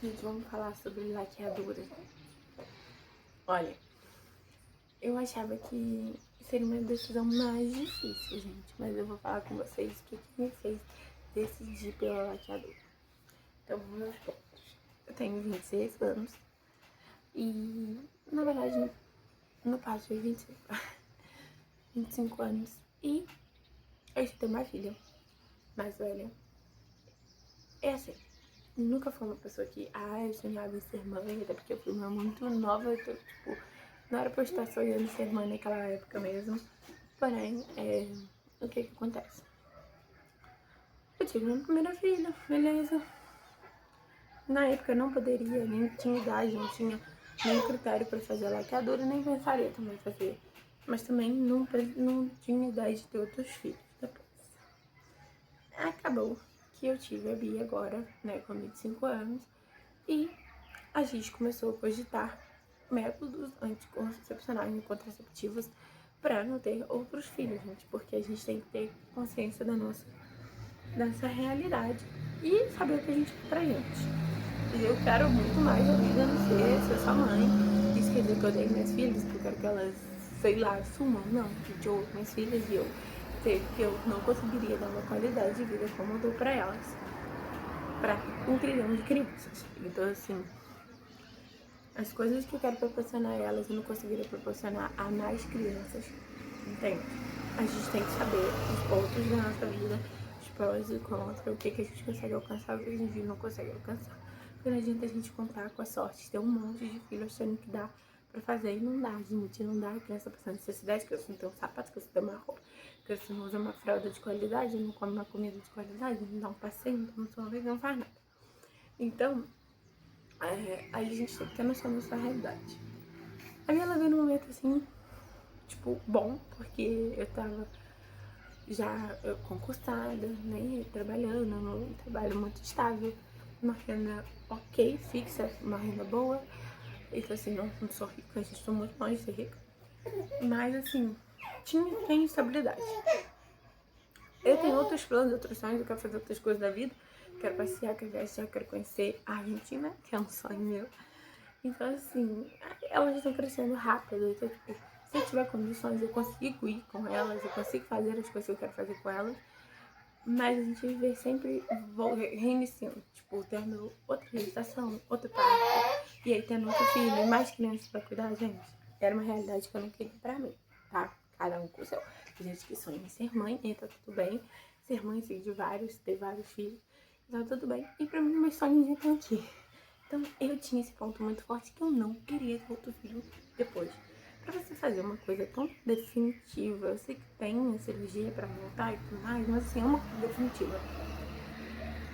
Gente, vamos falar sobre laqueadura. Olha, eu achava que seria uma decisão mais difícil, gente. Mas eu vou falar com vocês o que me fez decidir pela laqueadura. Então, vamos aos pontos. Eu tenho 26 anos e, na verdade, no caso, foi 25 anos. E eu tenho uma filha mais velha. É assim, nunca fui uma pessoa que, eu sonhava em ser mãe, até porque eu fui uma muito nova, então, tipo, não era pra eu estar sonhando em ser mãe naquela época mesmo. Porém, o que acontece? Eu tive minha primeira filha, beleza. Na época eu não poderia, nem tinha idade, não tinha nenhum critério pra fazer laqueadura, nem pensaria também fazer. Mas também não tinha idade de ter outros filhos depois. Acabou que eu tive a Bia agora, né, com 25 anos. E a gente começou a cogitar métodos anticoncepcionais e contraceptivos para não ter outros filhos, gente, porque a gente tem que ter consciência dessa realidade e saber o que a gente quer pra gente. E eu quero muito mais a vida não ser sua mãe. Isso quer dizer que eu odeio minhas filhas, que eu quero que elas, sei lá, sumam. Não, gente, eu amo minhas filhas e eu sei que eu não conseguiria dar uma qualidade de vida como eu dou pra elas, pra 1 trilhão de crianças. Então, assim, as coisas que eu quero proporcionar a elas eu não conseguiria proporcionar a mais crianças, entende? A gente tem que saber os pontos da nossa vida, os prós e contras, o que a gente consegue alcançar e o que a gente não consegue alcançar. Porque não adianta a gente contar com a sorte de ter um monte de filhos achando que dá pra fazer e não dá, gente, não dá. A criança passando necessidade, a criança não tem um sapato, a criança tem uma roupa, a criança não usa uma fralda de qualidade, não come uma comida de qualidade, não dá um passeio, não toma sorvete, não faz nada. Então, aí a gente tem que ter noção da sua realidade. Aí ela veio num momento assim, tipo, bom, porque eu tava já concursada, né, trabalhando num trabalho muito estável, uma renda ok, fixa, uma renda boa. Então assim, não sou rica, a gente estou muito longe de ser rica. Mas assim, tem estabilidade. Eu tenho outros planos, outros sonhos, eu quero fazer outras coisas da vida. Quero passear, quero viajar, quero conhecer a Argentina, que é um sonho meu. Então, assim, elas estão crescendo rápido. Então, tipo, se eu tiver condições, eu consigo ir com elas, eu consigo fazer as coisas que eu quero fazer com elas. Mas a gente vive sempre reiniciando. Tipo, tendo outra gestação, outro parto, e aí tendo outro filho, e mais crianças pra cuidar, gente. Era uma realidade que eu não queria pra mim, tá? Cada um com o seu. Tem gente que sonha em ser mãe, e tá tudo bem. Ser mãe, sim, de vários, ter vários filhos, tá tudo bem. E pra mim, meus sonhos já estão aqui. Então, eu tinha esse ponto muito forte que eu não queria ter outro filho depois. Pra você fazer uma coisa tão definitiva, eu sei que tem a cirurgia pra voltar e tudo mais, mas assim, é uma coisa definitiva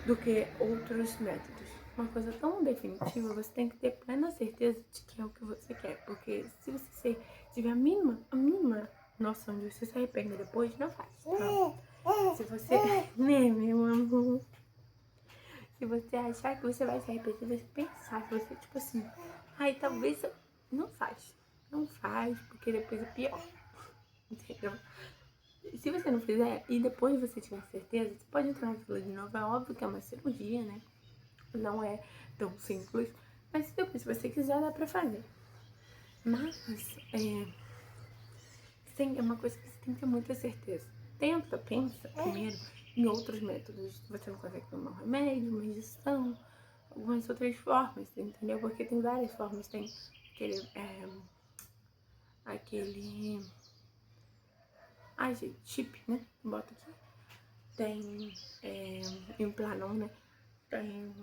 do que outros métodos. Uma coisa tão definitiva, você tem que ter plena certeza de que é o que você quer. Porque se você tiver a mínima noção de você se arrepender depois, não faz. Tá? Se você. Né, meu amor? Se você achar que você vai se arrepender, você pensar, se você, tipo assim, talvez não faz. Não faz, porque depois é pior. Entendeu? Se você não fizer e depois você tiver certeza, você pode entrar na fila de novo. É óbvio que é uma cirurgia, né? Não é tão simples. Mas depois, se você quiser, dá pra fazer. Mas, é uma coisa que você tem que ter muita certeza. Pensa primeiro em outros métodos. Você não consegue tomar um remédio, uma injeção, algumas outras formas, entendeu? Porque tem várias formas. Tem aquele gente, chip, né? Bota aqui. Tem Implanon, né? Tem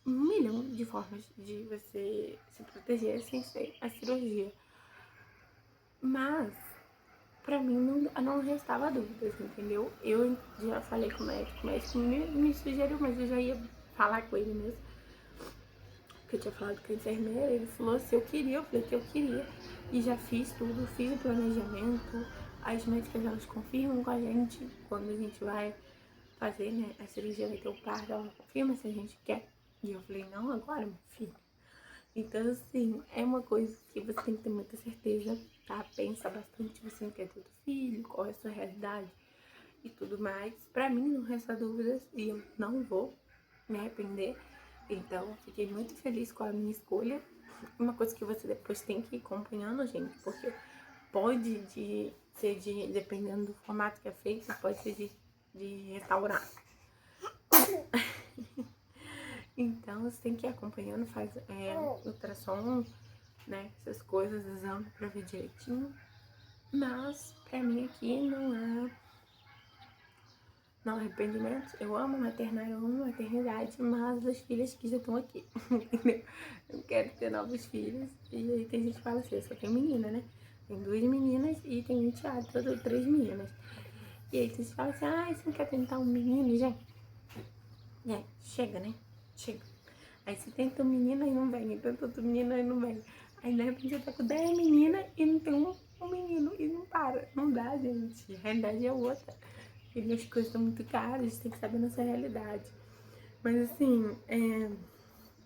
1 milhão de formas de você se proteger sem ser a cirurgia. Mas, pra mim, não restava dúvidas, entendeu? Eu já falei com o médico me sugeriu, mas eu já ia falar com ele mesmo. Porque eu tinha falado com a enfermeira, ele falou se eu queria, eu falei que eu queria. E já fiz tudo, fiz o planejamento. As médicas, elas confirmam com a gente quando a gente vai fazer, né, a cirurgia, vai ter o parto, ela confirma se a gente quer. E eu falei, não agora, meu filho. Então, assim, é uma coisa que você tem que ter muita certeza, tá? Pensa bastante, você não quer ter outro filho, qual é a sua realidade e tudo mais. Pra mim, não resta dúvidas e eu não vou me arrepender Então, fiquei muito feliz com a minha escolha. Uma coisa que você depois tem que ir acompanhando, gente, porque pode dependendo do formato que é feito, pode ser de restaurante. Então, você tem que ir acompanhando, faz ultrassom, né, essas coisas, exame pra ver direitinho. Mas, pra mim aqui não há arrependimento. Eu amo maternar, eu amo maternidade, mas as filhas que já estão aqui, entendeu? Eu quero ter novos filhos. E aí tem gente que fala assim, eu só tenho menina, né? Tem 2 meninas e tem um teatro, eu tenho 3 meninas. E aí tem gente que fala assim, você não quer tentar um menino, gente? Chega, né? Chega. Aí você tenta um menino e não vem, tenta outro menino e não vem. Aí de repente você tá com 10 meninas e não tem um menino e não para. Não dá, gente. A realidade é outra. E as coisas estão muito caras, a gente tem que saber nossa realidade. Mas assim,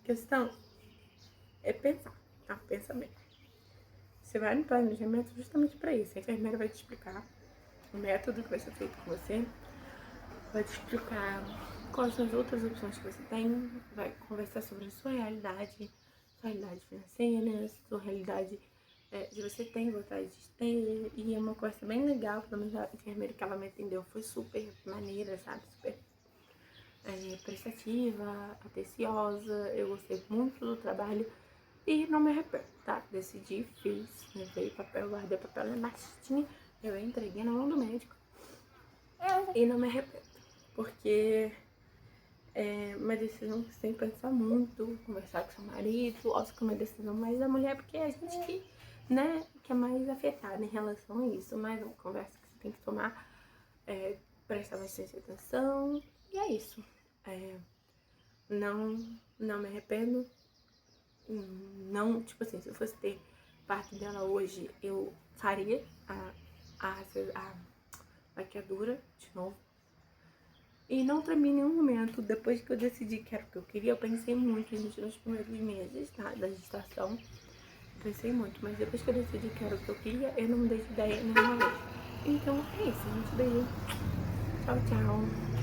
questão é pensar, tá? Pensa bem. Você vai no planejamento justamente pra isso. A enfermeira vai te explicar o método que vai ser feito com você, vai te explicar quais são as outras opções que você tem, vai conversar sobre a sua realidade financeira, sua realidade, se você tem vontade de ter. E é uma coisa bem legal, pelo menos a enfermeira que ela me atendeu foi super maneira, sabe? Super prestativa, atenciosa. Eu gostei muito do trabalho e não me arrependo, tá? Decidi, fiz, levei papel, guardei papel na pastinha, eu entreguei na mão do médico e não me arrependo, porque é uma decisão que você tem que pensar muito, conversar com seu marido, óbvio que é uma decisão mais da mulher, porque é a gente que, né, que é mais afetada em relação a isso, mas é uma conversa que você tem que tomar, prestar bastante atenção, e é isso. Não me arrependo, não, tipo assim, se eu fosse ter parte dela hoje, eu faria a maquiadura de novo. E não tremi em nenhum momento. Depois que eu decidi que era o que eu queria, eu pensei muito, gente, nos primeiros meses, tá, da gestação. Eu pensei muito, mas depois que eu decidi que era o que eu queria, eu não mudei de ideia nenhuma vez. Então é isso, gente. Beijo. Tchau, tchau.